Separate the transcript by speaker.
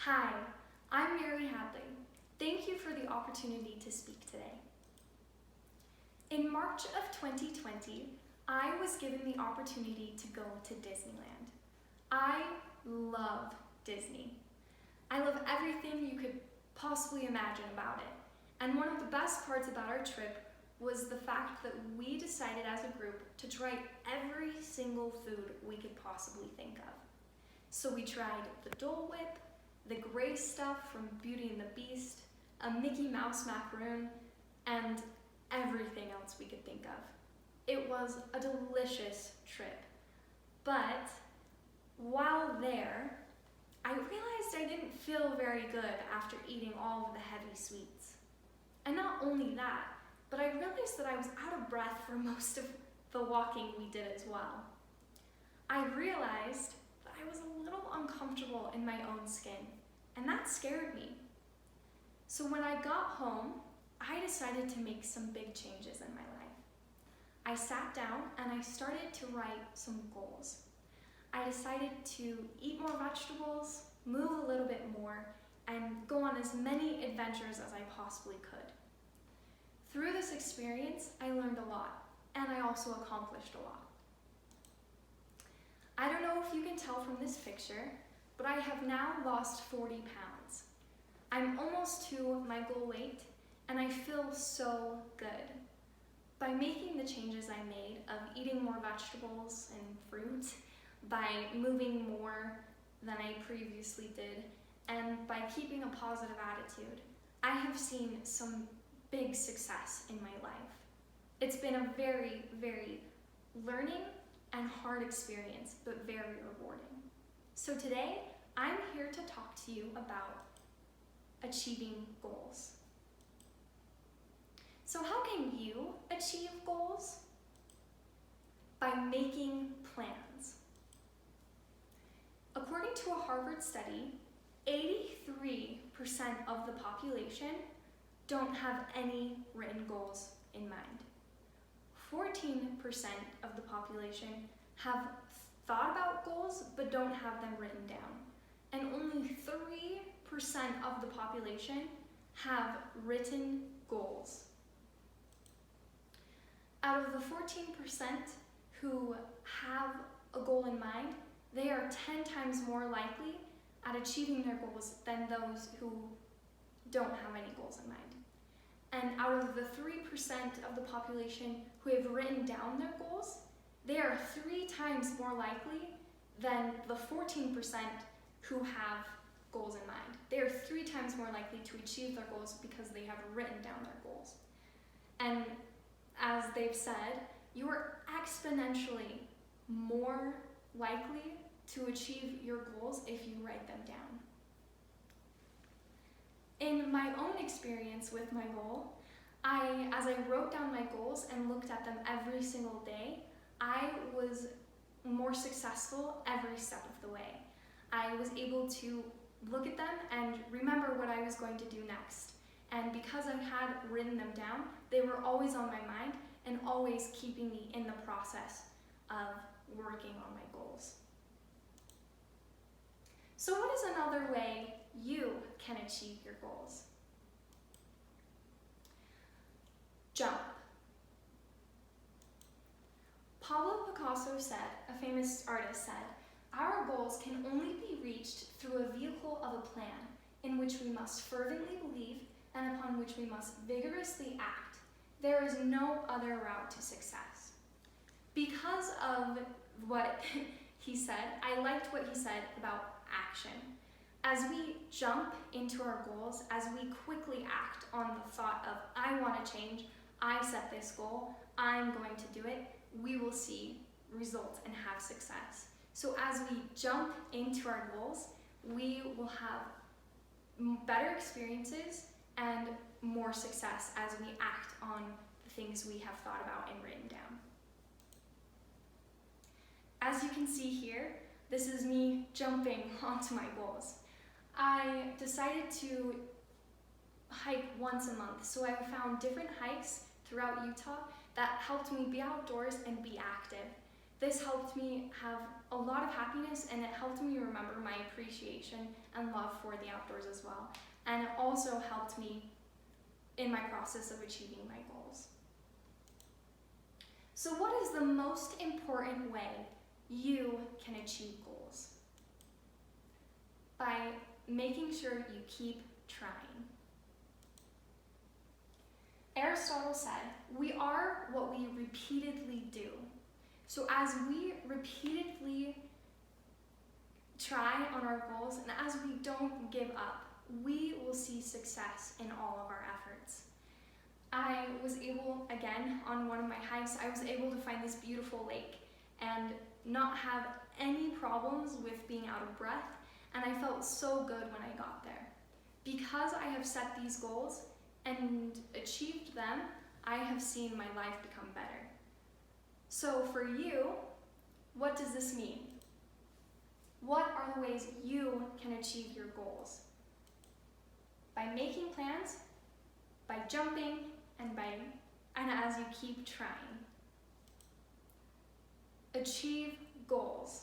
Speaker 1: Hi, I'm Mary Hadley. Thank you for the opportunity to speak today. In March of 2020, I was given the opportunity to go to Disneyland. I love Disney. I love everything you could possibly imagine about it. And one of the best parts about our trip was the fact that we decided as a group to try every single food we could possibly think of. So we tried the Dole Whip, the gray stuff from Beauty and the Beast, a Mickey Mouse macaroon, and everything else we could think of. It was a delicious trip, but while there, I realized I didn't feel very good after eating all of the heavy sweets. And not only that, but I realized that I was out of breath for most of the walking we did as well. I realized that I was a little uncomfortable in my own skin, and that scared me. So when I got home, I decided to make some big changes in my life. I sat down and I started to write some goals. I decided to eat more vegetables, move a little bit more, and go on as many adventures as I possibly could. Through this experience, I learned a lot, and I also accomplished a lot. I don't know if you can tell from this picture, but I have now lost 40 pounds. I'm almost to my goal weight, and I feel so good. By making the changes I made of eating more vegetables and fruit, by moving more than I previously did, and by keeping a positive attitude, I have seen some big success in my life. It's been a very, very learning and hard experience, but very rewarding. So today, I'm here to talk to you about achieving goals. So how can you achieve goals? By making plans. According to a Harvard study, 83% of the population don't have any written goals in mind. 14% of the population have thought about goals but don't have them written down. And only 3% of the population have written goals. Out of the 14% who have a goal in mind, they are 10 times more likely at achieving their goals than those who don't have any goals in mind. And out of the 3% of the population who have written down their goals, they are 3 times more likely than the 14% who have goals in mind. They are 3 times more likely to achieve their goals because they have written down their goals. And as they've said, you are exponentially more likely to achieve your goals if you write them down. In my own experience with my goal, as I wrote down my goals and looked at them every single day, I was more successful every step of the way. I was able to look at them and remember what I was going to do next. And because I had written them down, they were always on my mind and always keeping me in the process of working on my goals. So what is another way you can achieve your goals? Jump. Pablo Picasso said, a famous artist said, "Our goals can only be reached through a vehicle of a plan in which we must fervently believe and upon which we must vigorously act. There is no other route to success." Because of what he said, I liked what he said about action. As we jump into our goals, as we quickly act on the thought of, I want to change, I set this goal, I'm going to do it, we will see results and have success. So as we jump into our goals, we will have better experiences and more success as we act on the things we have thought about and written down. As you can see here, this is me jumping onto my goals. I decided to hike once a month, so I found different hikes throughout Utah that helped me be outdoors and be active. This helped me have a lot of happiness, and it helped me remember my appreciation and love for the outdoors as well. And it also helped me in my process of achieving my goals. So what is the most important way you can achieve goals? By making sure you keep trying. Aristotle said, "We are what we repeatedly do." So as we repeatedly try on our goals, and as we don't give up, we will see success in all of our efforts. I was able, again, on one of my hikes, I was able to find this beautiful lake and not have any problems with being out of breath, and I felt so good when I got there. Because I have set these goals and achieved them, I have seen my life become better. So for you, what does this mean? What are the ways you can achieve your goals? By making plans, by jumping, and as you keep trying. Achieve goals.